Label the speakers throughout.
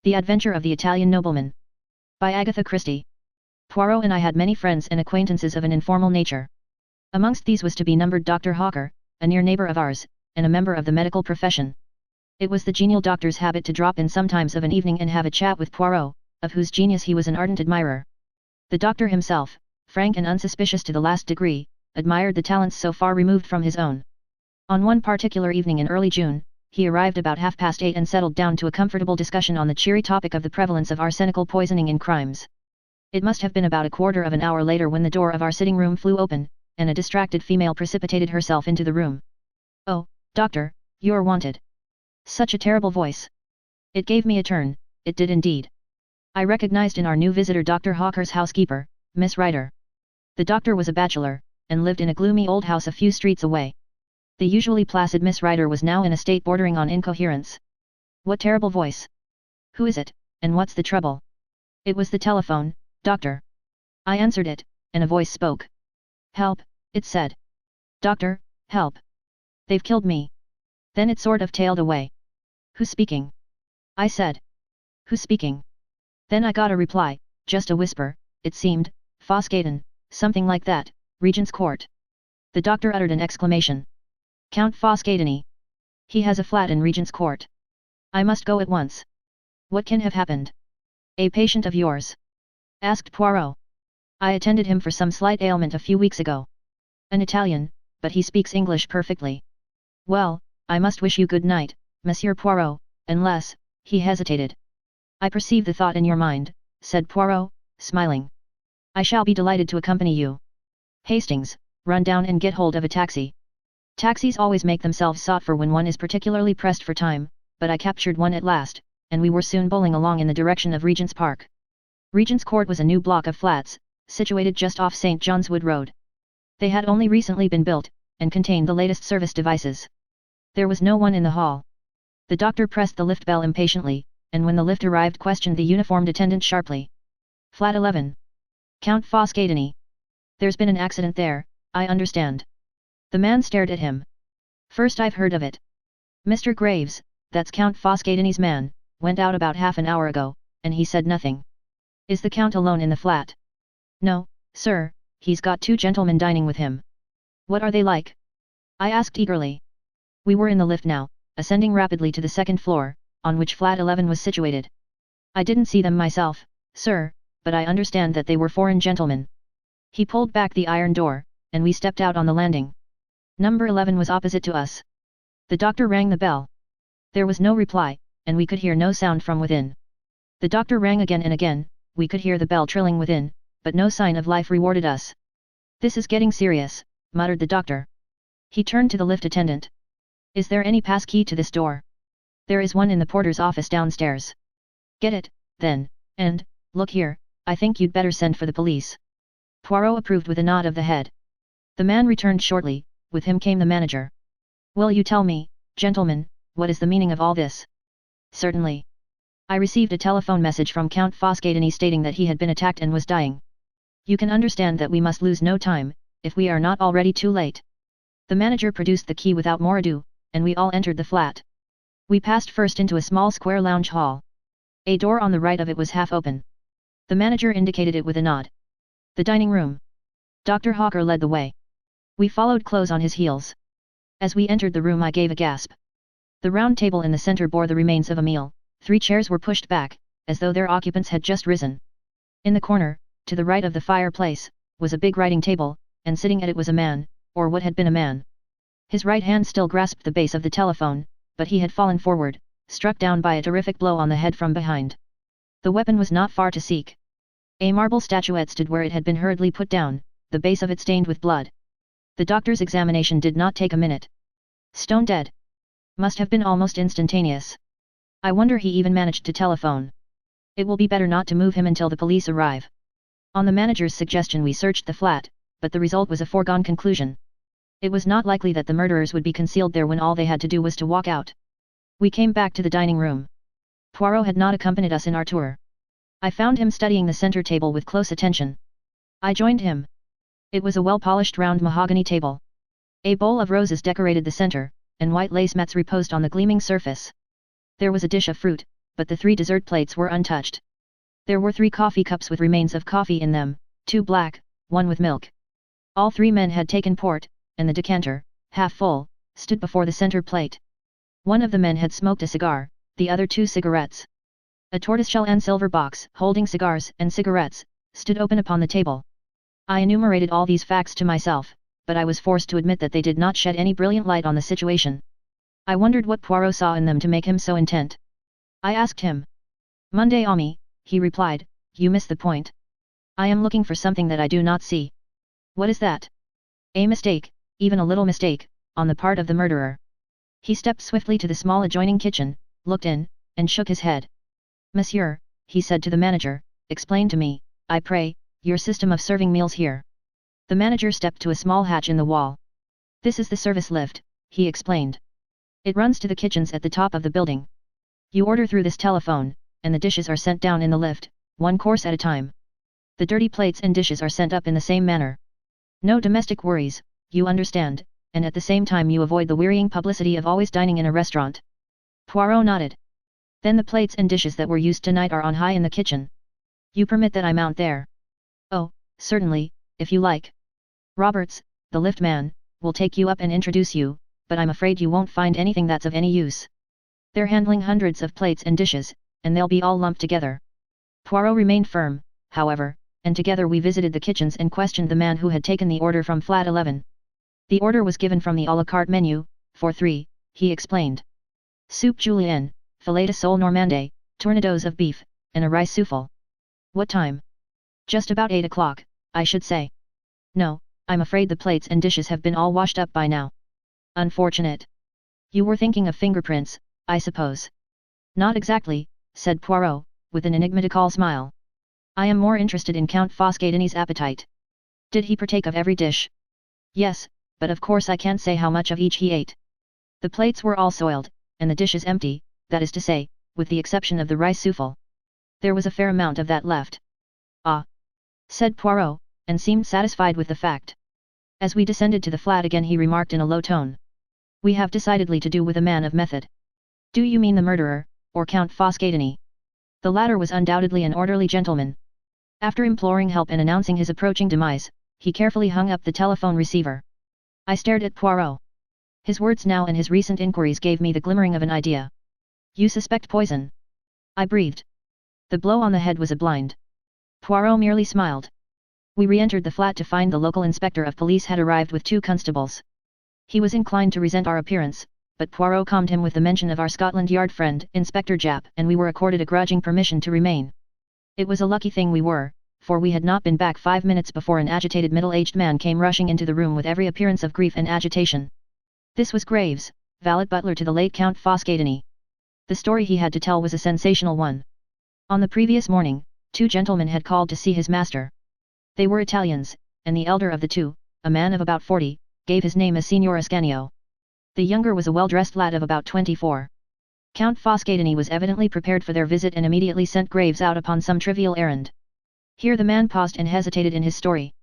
Speaker 1: The Adventure of the Italian Nobleman. By Agatha Christie. Poirot and I had many friends and acquaintances of an informal nature. Amongst these was to be numbered Dr. Hawker, a near neighbor of ours, and a member of the medical profession. It was the genial doctor's habit to drop in sometimes of an evening and have a chat with Poirot, of whose genius he was an ardent admirer. The doctor himself, frank and unsuspicious to the last degree, admired the talents so far removed from his own. On one particular evening in early June, he arrived about 8:30 and settled down to a comfortable discussion on the cheery topic of the prevalence of arsenical poisoning in crimes. It must have been about a quarter of an hour later when the door of our sitting room flew open, and a distracted female precipitated herself into the room. "Oh, doctor, you're wanted." Such a terrible voice. It gave me a turn, it did indeed. I recognized in our new visitor Dr. Hawker's housekeeper, Miss Ryder. The doctor was a bachelor, and lived in a gloomy old house a few streets away. The usually placid Miss Ryder was now in a state bordering on incoherence. What terrible voice! Who is it, and what's the trouble? It was the telephone, doctor. I answered it, and a voice spoke. "Help," it said. "Doctor, help. They've killed me." Then it sort of tailed away. "Who's speaking?" I said. "Who's speaking?" Then I got a reply, just a whisper, it seemed, "Fosgaten, something like that, Regent's Court." The doctor uttered an exclamation. "Count Fosgateni. He has a flat in Regent's Court. I must go at once." "What can have happened?" "A patient of yours?" asked Poirot. "I attended him for some slight ailment a few weeks ago. An Italian, but he speaks English perfectly." "Well, I must wish you good night, Monsieur Poirot, unless—" he hesitated. "I perceive the thought in your mind," said Poirot, smiling. "I shall be delighted to accompany you. Hastings, run down and get hold of a taxi." Taxis always make themselves sought for when one is particularly pressed for time, but I captured one at last, and we were soon bowling along in the direction of Regent's Park. Regent's Court was a new block of flats, situated just off St. John's Wood Road. They had only recently been built, and contained the latest service devices. There was no one in the hall. The doctor pressed the lift bell impatiently, and when the lift arrived questioned the uniformed attendant sharply. "Flat 11. Count Fosgateni. There's been an accident there, I understand." The man stared at him. "First I've heard of it. Mr. Graves, that's Count Fosgateni's man, went out about half an hour ago, and he said nothing." "Is the Count alone in the flat?" "No, sir, he's got 2 gentlemen dining with him." "What are they like?" I asked eagerly. We were in the lift now, ascending rapidly to the 2nd floor, on which flat 11 was situated. "I didn't see them myself, sir, but I understand that they were foreign gentlemen." He pulled back the iron door, and we stepped out on the landing. Number 11 was opposite to us. The doctor rang the bell. There was no reply, and we could hear no sound from within. The doctor rang again and again, we could hear the bell trilling within, but no sign of life rewarded us. "This is getting serious," muttered the doctor. He turned to the lift attendant. "Is there any pass key to this door?" "There is one in the porter's office downstairs." "Get it, then, and, look here, I think you'd better send for the police." Poirot approved with a nod of the head. The man returned shortly, with him came the manager. "Will you tell me, gentlemen, what is the meaning of all this?" "Certainly. I received a telephone message from Count Fosgateni stating that he had been attacked and was dying. You can understand that we must lose no time, if we are not already too late." The manager produced the key without more ado, and we all entered the flat. We passed first into a small square lounge hall. A door on the right of it was half open. The manager indicated it with a nod. "The dining room." Dr. Hawker led the way. We followed close on his heels. As we entered the room I gave a gasp. The round table in the center bore the remains of a meal. 3 chairs were pushed back, as though their occupants had just risen. In the corner, to the right of the fireplace, was a big writing table, and sitting at it was a man, or what had been a man. His right hand still grasped the base of the telephone, but he had fallen forward, struck down by a terrific blow on the head from behind. The weapon was not far to seek. A marble statuette stood where it had been hurriedly put down, the base of it stained with blood. The doctor's examination did not take a minute. "Stone dead. Must have been almost instantaneous. I wonder he even managed to telephone. It will be better not to move him until the police arrive." On the manager's suggestion we searched the flat, but the result was a foregone conclusion. It was not likely that the murderers would be concealed there when all they had to do was to walk out. We came back to the dining room. Poirot had not accompanied us in our tour. I found him studying the center table with close attention. I joined him. It was a well-polished round mahogany table. A bowl of roses decorated the center, and white lace mats reposed on the gleaming surface. There was a dish of fruit, but the 3 dessert plates were untouched. There were 3 coffee cups with remains of coffee in them, 2 black, 1 with milk. All 3 men had taken port, and the decanter, half full, stood before the center plate. One of the men had smoked a cigar, the other 2 cigarettes. A tortoiseshell and silver box, holding cigars and cigarettes, stood open upon the table. I enumerated all these facts to myself, but I was forced to admit that they did not shed any brilliant light on the situation. I wondered what Poirot saw in them to make him so intent. I asked him. "Monday Ami," he replied, "you miss the point. I am looking for something that I do not see." "What is that?" "A mistake, even a little mistake, on the part of the murderer." He stepped swiftly to the small adjoining kitchen, looked in, and shook his head. "Monsieur," he said to the manager, "explain to me, I pray, your system of serving meals here." The manager stepped to a small hatch in the wall. "This is the service lift," he explained. "It runs to the kitchens at the top of the building. You order through this telephone, and the dishes are sent down in the lift, 1 course at a time. The dirty plates and dishes are sent up in the same manner. No domestic worries, you understand, and at the same time you avoid the wearying publicity of always dining in a restaurant." Poirot nodded. "Then the plates and dishes that were used tonight are on high in the kitchen. You permit that I mount there?" "Oh, certainly, if you like. Roberts, the lift man, will take you up and introduce you, but I'm afraid you won't find anything that's of any use. They're handling hundreds of plates and dishes, and they'll be all lumped together." Poirot remained firm, however, and together we visited the kitchens and questioned the man who had taken the order from flat 11. The order was given from the à la carte menu, for 3, he explained. Soup julienne, filet de sole normande, tournedos of beef, and a rice souffle. "What time?" "Just about 8 o'clock, I should say." "No, I'm afraid the plates and dishes have been all washed up by now." "Unfortunate. You were thinking of fingerprints, I suppose." "Not exactly," said Poirot, with an enigmatical smile. "I am more interested in Count Foscadini's appetite. Did he partake of every dish?" "Yes, but of course I can't say how much of each he ate. The plates were all soiled, and the dishes empty, that is to say, with the exception of the rice souffle. There was a fair amount of that left." "Ah," said Poirot, and seemed satisfied with the fact. As we descended to the flat again he remarked in a low tone. "We have decidedly to do with a man of method." "Do you mean the murderer, or Count Foscadini?" The latter was undoubtedly an orderly gentleman. After imploring help and announcing his approaching demise, he carefully hung up the telephone receiver. I stared at Poirot. His words now and his recent inquiries gave me the glimmering of an idea. "You suspect poison?" I breathed. The blow on the head was a blind. Poirot merely smiled. We re-entered the flat to find the local inspector of police had arrived with 2 constables. He was inclined to resent our appearance, but Poirot calmed him with the mention of our Scotland Yard friend, Inspector Japp, and we were accorded a grudging permission to remain. It was a lucky thing we were, for we had not been back 5 minutes before an agitated middle-aged man came rushing into the room with every appearance of grief and agitation. This was Graves, valet butler to the late Count Foscadini. The story he had to tell was a sensational one. On the previous morning, 2 gentlemen had called to see his master. They were Italians, and the elder of the 2, a man of about 40, gave his name as Signor Ascanio. The younger was a well-dressed lad of about 24. Count Foscadini was evidently prepared for their visit and immediately sent Graves out upon some trivial errand. Here the man paused and hesitated in his story.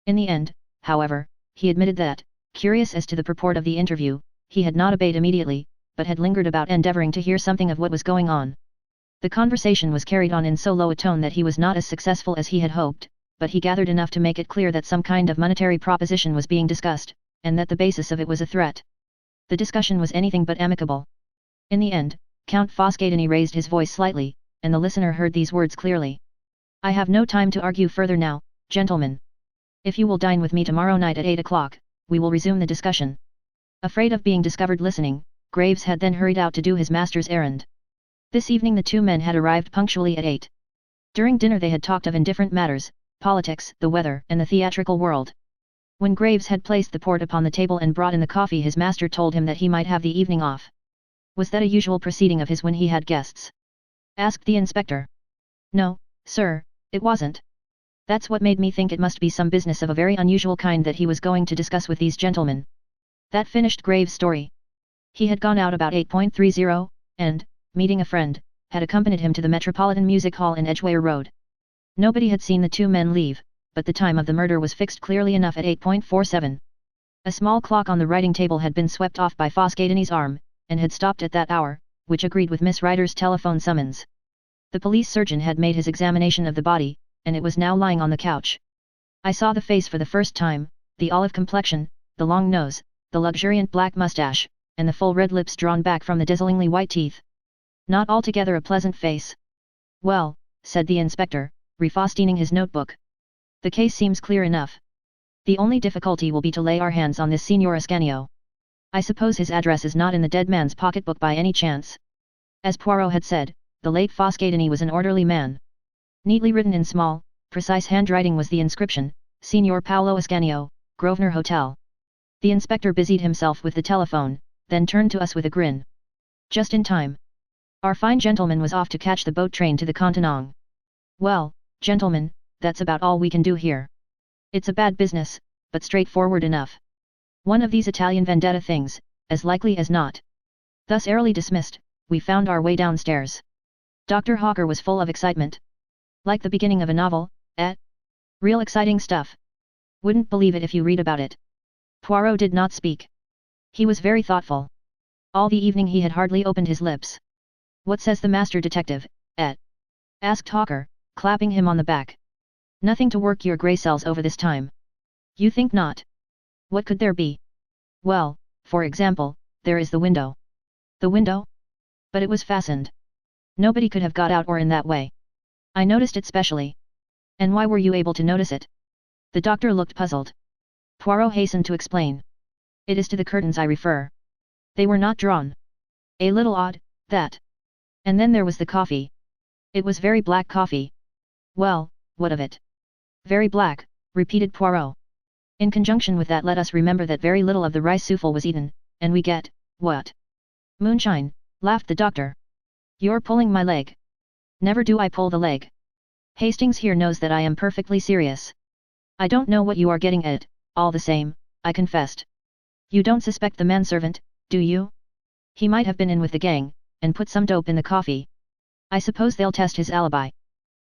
Speaker 1: In the end, however, he admitted that, curious as to the purport of the interview, he had not obeyed immediately, but had lingered about endeavoring to hear something of what was going on. The conversation was carried on in so low a tone that he was not as successful as he had hoped, but he gathered enough to make it clear that some kind of monetary proposition was being discussed, and that the basis of it was a threat. The discussion was anything but amicable. In the end, Count Foscadini raised his voice slightly, and the listener heard these words clearly. "I have no time to argue further now, gentlemen. If you will dine with me tomorrow night at 8 o'clock, we will resume the discussion." Afraid of being discovered listening, Graves had then hurried out to do his master's errand. This evening the 2 men had arrived punctually at 8. During dinner they had talked of indifferent matters, politics, the weather, and the theatrical world. When Graves had placed the port upon the table and brought in the coffee, his master told him that he might have the evening off. "Was that a usual proceeding of his when he had guests?" asked the inspector. "No, sir, it wasn't. That's what made me think it must be some business of a very unusual kind that he was going to discuss with these gentlemen." That finished Graves' story. He had gone out about 8:30, and, meeting a friend, had accompanied him to the Metropolitan Music Hall in Edgware Road. Nobody had seen the 2 men leave, but the time of the murder was fixed clearly enough at 8:47. A small clock on the writing table had been swept off by Foscadini's arm, and had stopped at that hour, which agreed with Miss Ryder's telephone summons. The police surgeon had made his examination of the body, and it was now lying on the couch. I saw the face for the first time, the olive complexion, the long nose, the luxuriant black mustache, and the full red lips drawn back from the dazzlingly white teeth. Not altogether a pleasant face. "Well," said the inspector, refastening his notebook. "The case seems clear enough. The only difficulty will be to lay our hands on this Signor Ascanio. I suppose his address is not in the dead man's pocketbook by any chance?" As Poirot had said, the late Foscadini was an orderly man. Neatly written in small, precise handwriting was the inscription, "Signor Paolo Ascanio, Grosvenor Hotel." The inspector busied himself with the telephone, then turned to us with a grin. "Just in time. Our fine gentleman was off to catch the boat train to the Continent. Well, gentlemen, that's about all we can do here. It's a bad business, but straightforward enough. One of these Italian vendetta things, as likely as not." Thus airily dismissed, we found our way downstairs. Dr. Hawker was full of excitement. "Like the beginning of a novel, eh? Real exciting stuff. Wouldn't believe it if you read about it." Poirot did not speak. He was very thoughtful. All the evening he had hardly opened his lips. "What says the master detective, eh?" asked Hawker, clapping him on the back. "Nothing to work your grey cells over this time." "You think not? What could there be?" "Well, for example, there is the window." "The window? But it was fastened. Nobody could have got out or in that way. I noticed it specially." "And why were you able to notice it?" The doctor looked puzzled. Poirot hastened to explain. "It is to the curtains I refer. They were not drawn. A little odd, that. And then there was the coffee. It was very black coffee." "Well, what of it?" "Very black," repeated Poirot. "In conjunction with that let us remember that very little of the rice souffle was eaten, and we get, what?" "Moonshine," laughed the doctor. "You're pulling my leg." "Never do I pull the leg. Hastings here knows that I am perfectly serious." "I don't know what you are getting at, all the same," I confessed. "You don't suspect the manservant, do you? He might have been in with the gang, and put some dope in the coffee. I suppose they'll test his alibi."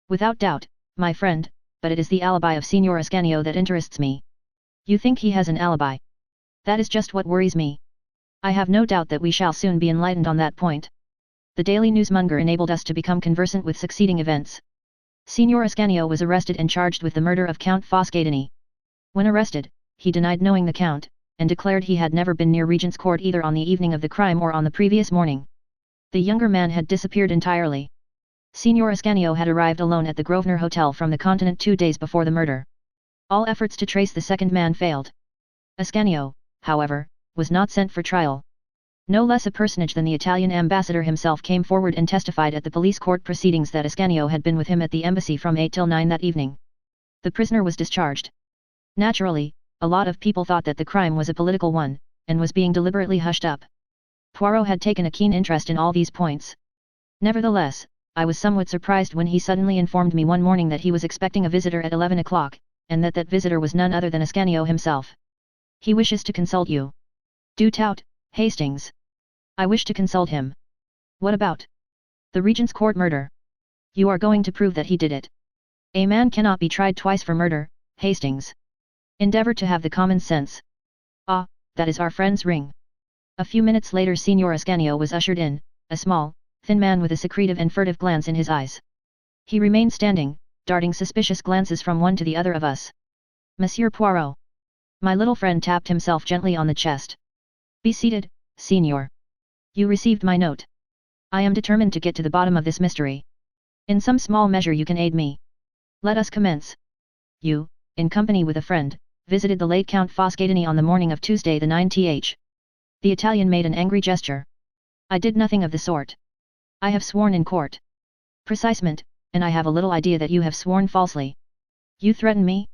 Speaker 1: "Without doubt, my friend, but it is the alibi of Signor Ascanio that interests me." "You think he has an alibi?" "That is just what worries me. I have no doubt that we shall soon be enlightened on that point." The Daily Newsmonger enabled us to become conversant with succeeding events. Signor Ascanio was arrested and charged with the murder of Count Foscadini. When arrested, he denied knowing the Count, and declared he had never been near Regent's Court either on the evening of the crime or on the previous morning. The younger man had disappeared entirely. Signor Ascanio had arrived alone at the Grosvenor Hotel from the Continent 2 days before the murder. All efforts to trace the second man failed. Ascanio, however, was not sent for trial. No less a personage than the Italian ambassador himself came forward and testified at the police court proceedings that Ascanio had been with him at the embassy from 8 till 9 that evening. The prisoner was discharged. Naturally, a lot of people thought that the crime was a political one, and was being deliberately hushed up. Poirot had taken a keen interest in all these points. Nevertheless, I was somewhat surprised when he suddenly informed me one morning that he was expecting a visitor at 11 o'clock, and that visitor was none other than Ascanio himself. "He wishes to consult you." "Do tout, Hastings." "I wish to consult him." "What about?" "The Regent's Court murder." "You are going to prove that he did it." "A man cannot be tried twice for murder, Hastings. Endeavour to have the common sense." "Ah, that is our friend's ring." A few minutes later Signor Ascanio was ushered in, a small, thin man with a secretive and furtive glance in his eyes. He remained standing, darting suspicious glances from one to the other of us. "Monsieur Poirot." My little friend tapped himself gently on the chest. "Be seated, Signor. You received my note. I am determined to get to the bottom of this mystery. In some small measure you can aid me. Let us commence. You, in company with a friend, visited the late Count Foscadini on the morning of Tuesday the 9th. The Italian made an angry gesture. "I did nothing of the sort. I have sworn in court." "Precisement, and I have a little idea that you have sworn falsely." "You threaten me?"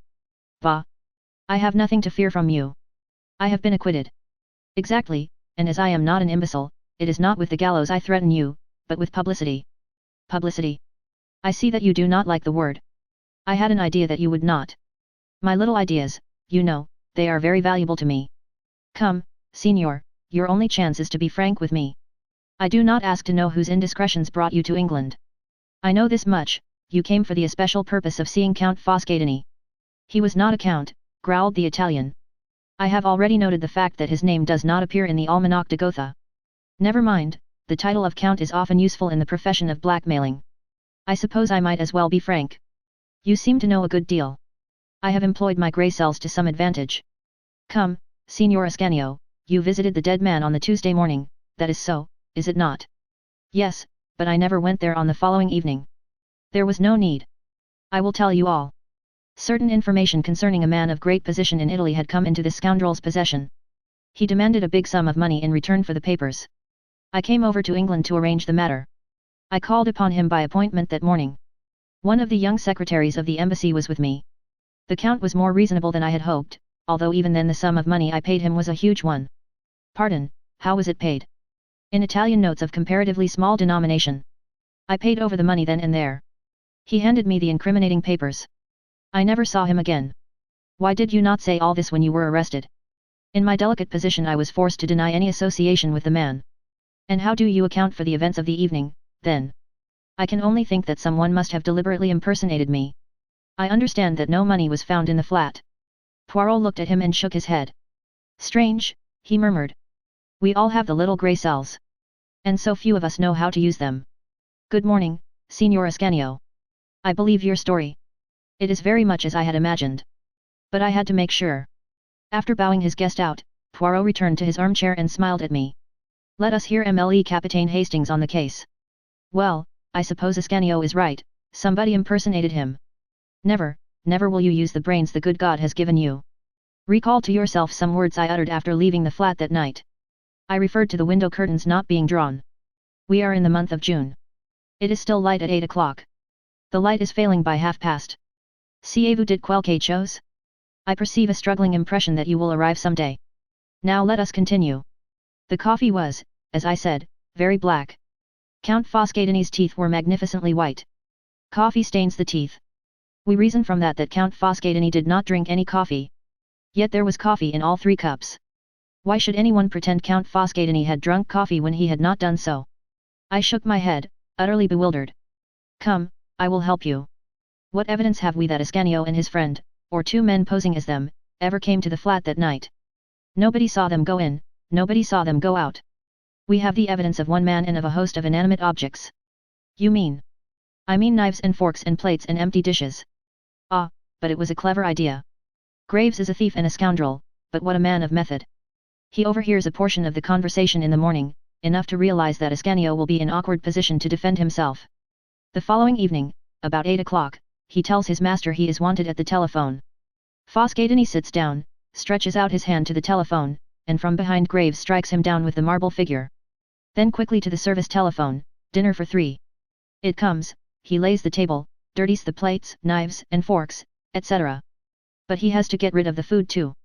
Speaker 1: "Bah! I have nothing to fear from you. I have been acquitted." "Exactly, and as I am not an imbecile, it is not with the gallows I threaten you, but with publicity." "Publicity? I see that you do not like the word." "I had an idea that you would not. My little ideas, you know, they are very valuable to me. Come, Signor, your only chance is to be frank with me. I do not ask to know whose indiscretions brought you to England. I know this much, you came for the especial purpose of seeing Count Foscadini." "He was not a count," growled the Italian. "I have already noted the fact that his name does not appear in the Almanach de Gotha." "Never mind, the title of Count is often useful in the profession of blackmailing. I suppose I might as well be frank. You seem to know a good deal. I have employed my grey cells to some advantage. Come, Signor Ascanio, you visited the dead man on the Tuesday morning, that is so, is it not? Yes, but I never went there on the following evening. There was no need. I will tell you all. Certain information concerning a man of great position in Italy had come into this scoundrel's possession. He demanded a big sum of money in return for the papers. I came over to England to arrange the matter. I called upon him by appointment that morning. One of the young secretaries of the embassy was with me. The Count was more reasonable than I had hoped, although even then the sum of money I paid him was a huge one. Pardon, how was it paid? In Italian notes of comparatively small denomination. I paid over the money then and there. He handed me the incriminating papers. I never saw him again. Why did you not say all this when you were arrested? In my delicate position I was forced to deny any association with the man. And how do you account for the events of the evening, then? I can only think that someone must have deliberately impersonated me. I understand that no money was found in the flat. Poirot looked at him and shook his head. Strange, he murmured. We all have the little grey cells. And so few of us know how to use them. Good morning, Signor Ascanio. I believe your story. It is very much as I had imagined. But I had to make sure. After bowing his guest out, Poirot returned to his armchair and smiled at me. Let us hear MLE Capitaine Hastings on the case. Well, I suppose Ascanio is right, somebody impersonated him. Never, never will you use the brains the good God has given you. Recall to yourself some words I uttered after leaving the flat that night. I referred to the window curtains not being drawn. We are in the month of June. It is still light at 8 o'clock. The light is failing by 1/2 past. Siez-vous dit quelque chose? I perceive a struggling impression that you will arrive some day. Now let us continue. The coffee was, as I said, very black. Count Foscadini's teeth were magnificently white. Coffee stains the teeth. We reason from that Count Foscadini did not drink any coffee. Yet there was coffee in all 3 cups. Why should anyone pretend Count Foscadini had drunk coffee when he had not done so? I shook my head, utterly bewildered. Come, I will help you. What evidence have we that Ascanio and his friend, or 2 men posing as them, ever came to the flat that night? Nobody saw them go in, nobody saw them go out. We have the evidence of 1 man and of a host of inanimate objects. You mean? I mean knives and forks and plates and empty dishes. Ah, but it was a clever idea. Graves is a thief and a scoundrel, but what a man of method. He overhears a portion of the conversation in the morning, enough to realize that Ascanio will be in awkward position to defend himself. The following evening, about 8 o'clock, he tells his master he is wanted at the telephone. Foscadini sits down, stretches out his hand to the telephone, and from behind Graves strikes him down with the marble figure. Then quickly to the service telephone, dinner for 3. It comes, he lays the table, dirties the plates, knives and forks, etc. But he has to get rid of the food too.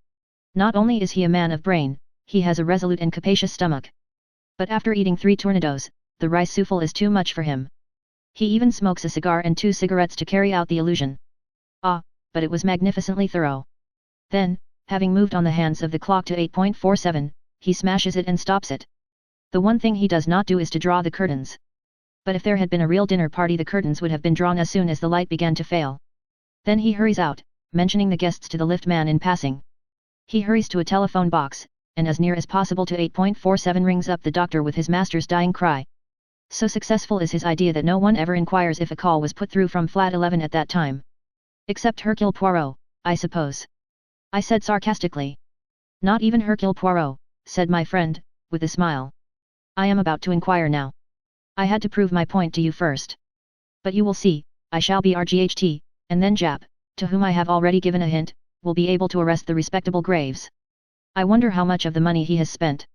Speaker 1: Not only is he a man of brain, he has a resolute and capacious stomach. But after eating 3 tournedos, the rice souffle is too much for him. He even smokes a cigar and 2 cigarettes to carry out the illusion. Ah, but it was magnificently thorough. Then, having moved on the hands of the clock to 8.47, he smashes it and stops it. The one thing he does not do is to draw the curtains. But if there had been a real dinner party the curtains would have been drawn as soon as the light began to fail. Then he hurries out, mentioning the guests to the lift man in passing. He hurries to a telephone box, and as near as possible to 8.47 rings up the doctor with his master's dying cry. So successful is his idea that no one ever inquires if a call was put through from flat 11 at that time. Except Hercule Poirot, I suppose. I said sarcastically. Not even Hercule Poirot, said my friend, with a smile. I am about to inquire now. I had to prove my point to you first. But you will see, I shall be RGHT, and then Jap, to whom I have already given a hint, will be able to arrest the respectable Graves. I wonder how much of the money he has spent.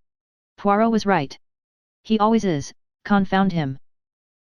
Speaker 1: Poirot was right. He always is, confound him.